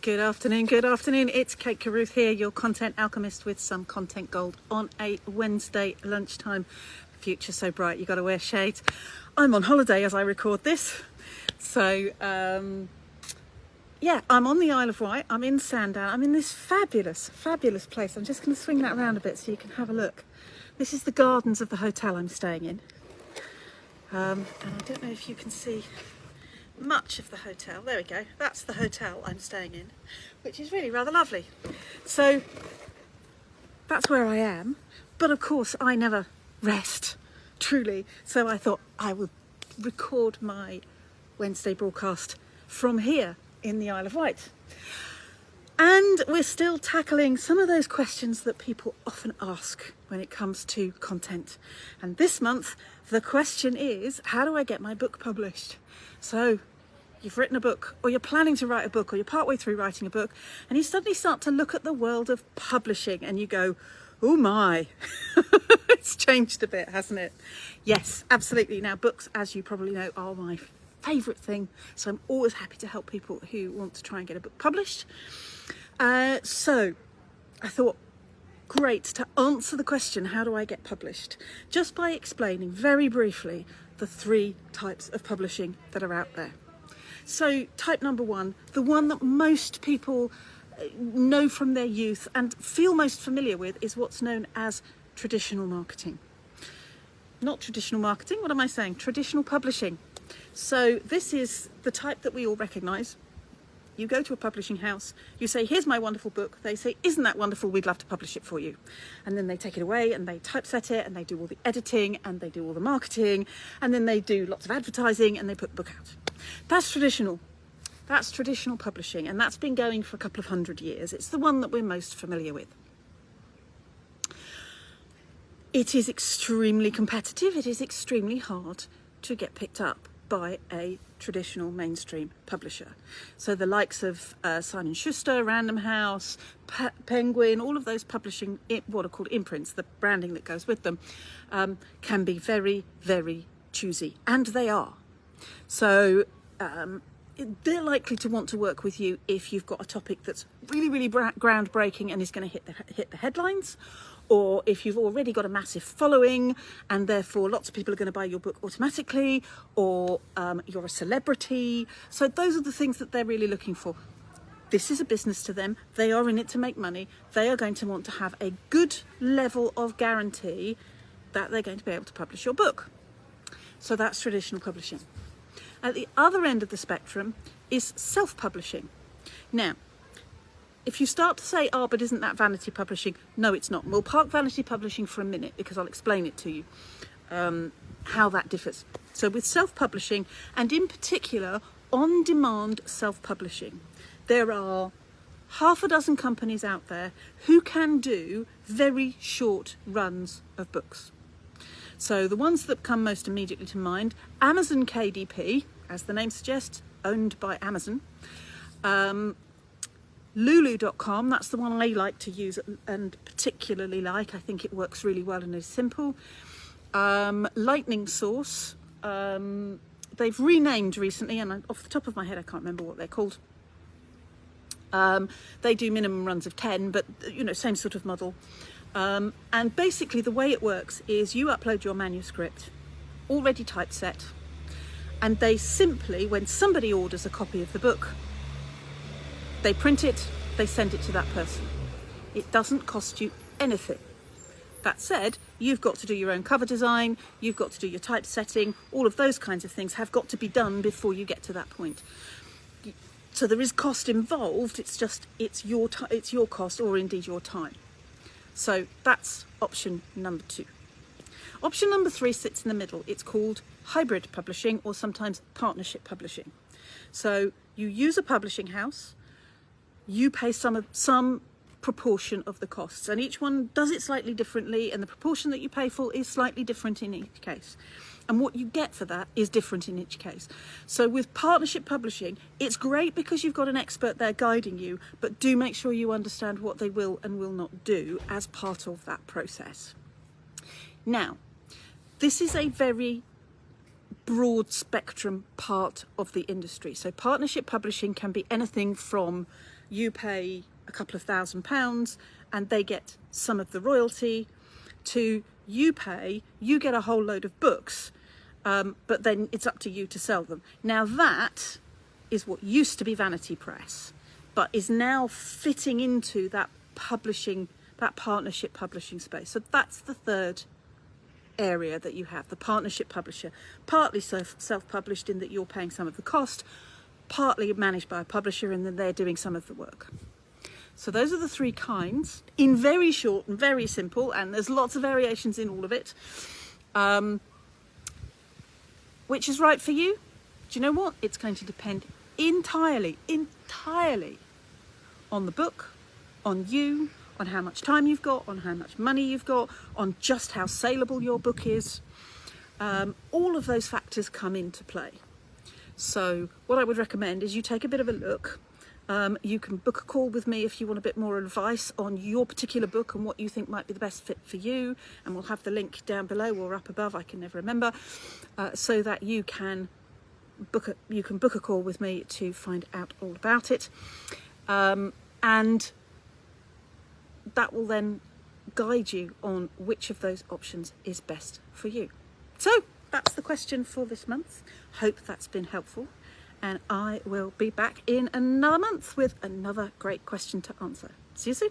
Good afternoon. It's Kate Carruth here, your content alchemist with some content gold on a Wednesday lunchtime. Future so bright, you got to wear shades. I'm on holiday as I record this. So, I'm on the Isle of Wight. I'm in Sandown. I'm in this fabulous place. I'm just going to swing that around a bit so you can have a look. This is the gardens of the hotel I'm staying in. And I don't know if you can see much of the hotel. There we go. That's the hotel I'm staying in, which is really rather lovely. So that's where I am. But of course, I never rest, truly. So I thought I would record my Wednesday broadcast from here in the Isle of Wight. And we're still tackling some of those questions that people often ask when it comes to content. And this month, the question is, how do I get my book published? So you've written a book, or you're planning to write a book, or you're partway through writing a book, and you suddenly start to look at the world of publishing and you go, oh my, it's changed a bit, hasn't it? Yes, absolutely. Now, books, as you probably know, are my favourite thing. So I'm always happy to help people who want to try and get a book published. So I thought, great, to answer the question, how do I get published? Just by explaining very briefly the three types of publishing that are out there. So type number one, the one that most people know from their youth and feel most familiar with, is what's known as traditional marketing. Not traditional marketing, what am I saying? Traditional publishing. So this is the type that we all recognise. You go to a publishing house, you say, here's my wonderful book. They say, isn't that wonderful? We'd love to publish it for you. And then they take it away and they typeset it and they do all the editing and they do all the marketing and then they do lots of advertising and they put the book out. That's traditional. That's traditional publishing, and that's been going for a couple of 100 years. It's the one that we're most familiar with. It is extremely competitive. It is extremely hard to get picked up by a traditional mainstream publisher. So the likes of Simon Schuster, Random House, Penguin, all of those publishing what are called imprints, the branding that goes with them, can be very, very choosy, and they are. So they're likely to want to work with you if you've got a topic that's really, really groundbreaking and is going to hit the headlines, or if you've already got a massive following and therefore lots of people are going to buy your book automatically, or you're a celebrity. So those are the things that they're really looking for. This is a business to them. They are in it to make money. They are going to want to have a good level of guarantee that they're going to be able to publish your book. So that's traditional publishing. At the other end of the spectrum is self-publishing. Now, if you start to say, but isn't that vanity publishing? No, it's not. We'll park vanity publishing for a minute because I'll explain it to you, how that differs. So with self-publishing, and in particular, on-demand self-publishing, there are half a dozen companies out there who can do very short runs of books. So the ones that come most immediately to mind, Amazon KDP, as the name suggests, owned by Amazon. Lulu.com, that's the one I like to use and particularly like. I think it works really well and is simple. Lightning Source, they've renamed recently, and off the top of my head I can't remember what they're called. They do minimum runs of 10, but same sort of model. And basically the way it works is you upload your manuscript already typeset, and they simply, when somebody orders a copy of the book, they print it, they send it to that person. It doesn't cost you anything. That said, you've got to do your own cover design, you've got to do your typesetting, all of those kinds of things have got to be done before you get to that point. So there is cost involved, it's your cost, or indeed your time. So that's option number 2. Option number 3 sits in the middle. It's called hybrid publishing, or sometimes partnership publishing. So you use a publishing house, you pay some proportion of the costs, and each one does it slightly differently, and the proportion that you pay for is slightly different in each case. And what you get for that is different in each case. So with partnership publishing, it's great because you've got an expert there guiding you, but do make sure you understand what they will and will not do as part of that process. Now, this is a very broad spectrum part of the industry. So partnership publishing can be anything from you pay a couple of £1,000 and they get some of the royalty, to you get a whole load of books, but then it's up to you to sell them. Now that is what used to be Vanity Press, but is now fitting into that publishing, that partnership publishing space. So that's the third area that you have, the partnership publisher, partly self-published in that you're paying some of the cost, partly managed by a publisher and then they're doing some of the work. So those are the three kinds, in very short and very simple, and there's lots of variations in all of it. Which is right for you? Do you know what? It's going to depend entirely on the book, on you, on how much time you've got, on how much money you've got, on just how saleable your book is. All of those factors come into play. So what I would recommend is you take a bit of a look. You can book a call with me if you want a bit more advice on your particular book and what you think might be the best fit for you. And we'll have the link down below or up above, I can never remember, so that you can book a call with me to find out all about it. And that will then guide you on which of those options is best for you. So that's the question for this month. Hope that's been helpful. And I will be back in another month with another great question to answer. See you soon.